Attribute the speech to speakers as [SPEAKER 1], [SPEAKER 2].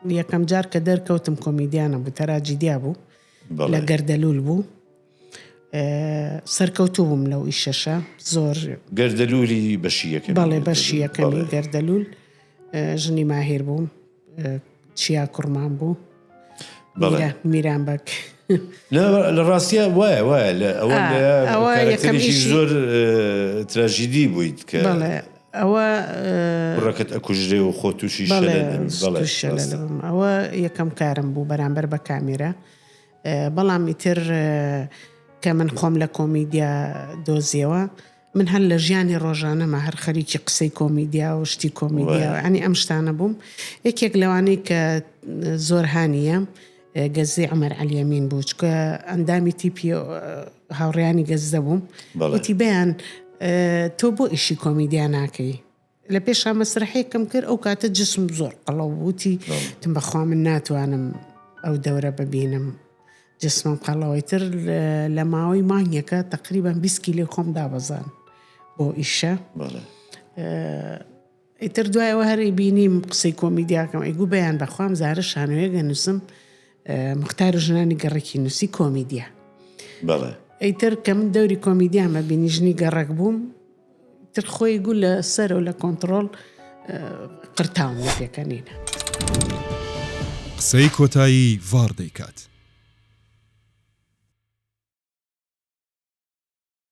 [SPEAKER 1] یەکەم جار کە دەرکەوتم کۆمیدیانە بوو تەراجیدیا بوو لە گەردەلوول بوو سەرکەوتوو بووم لەو ئیشەشە زۆر
[SPEAKER 2] گەردەلوولی بەشی یەکەمی
[SPEAKER 1] بەڵێ بەشی یەکەمی گەردەلوول ژنی ماهیر بووم چیا کوڕمان بوو میران بەک
[SPEAKER 2] لە ڕاستیە وایە ئەوە کارکتەرێکی زۆر تراژیدی بوویت کە
[SPEAKER 1] ئەوە
[SPEAKER 2] ڕەکەت ئەکوژرێ و خۆ تووشی
[SPEAKER 1] شەلەبم ئەوە یەکەم کارم بوو بەرامبەر بە کامێرە بەڵام ئیتر کە من خۆم لە کۆمیدیا دۆزیەوە من هەر لە ژیانی ڕۆژانەمە هەر خەریکی قسەی کۆمیدیا و شتی کۆمیدیا ئەنی ئەم شتانە بووم یەکێک لەوانەی کە زۆر هانیە گەزەی عومەر عەلیەمین بوو چکە ئەندامی تیپی هاوڕێیانی گەزدە بووم وتی بەیان تۆ بۆ ئیشی کۆمیدیا ناکەی لە پێشا مەسرحەیەکم کرد ئەو کاتە جسم زۆر قەڵەو بووتی تم بەخوا من ناتوانم ئەو دەورە ببینم جسمم قەڵەوەی تر لە ماوەی مانگێکە تقریبا 20 کیلۆ خۆم دابەزان بۆ ئیشە ئیتر دوایەوە هەری بینیم قسەی کۆمیدیاکەم ئەیگو بەیان بەخوام زارە شانۆیەگە نووسم مختار ژنانی گەڕێکی نووسی کۆمیدیا ئەیتر کە من دەوری کۆمیدیامە بینی ژنی گەڕێک بووم تر خۆی گو لە سەر و لە کۆنتڕۆڵ قرتاوم لە پێکەنینە
[SPEAKER 3] قسەی کۆتایی ڤار دەیکات.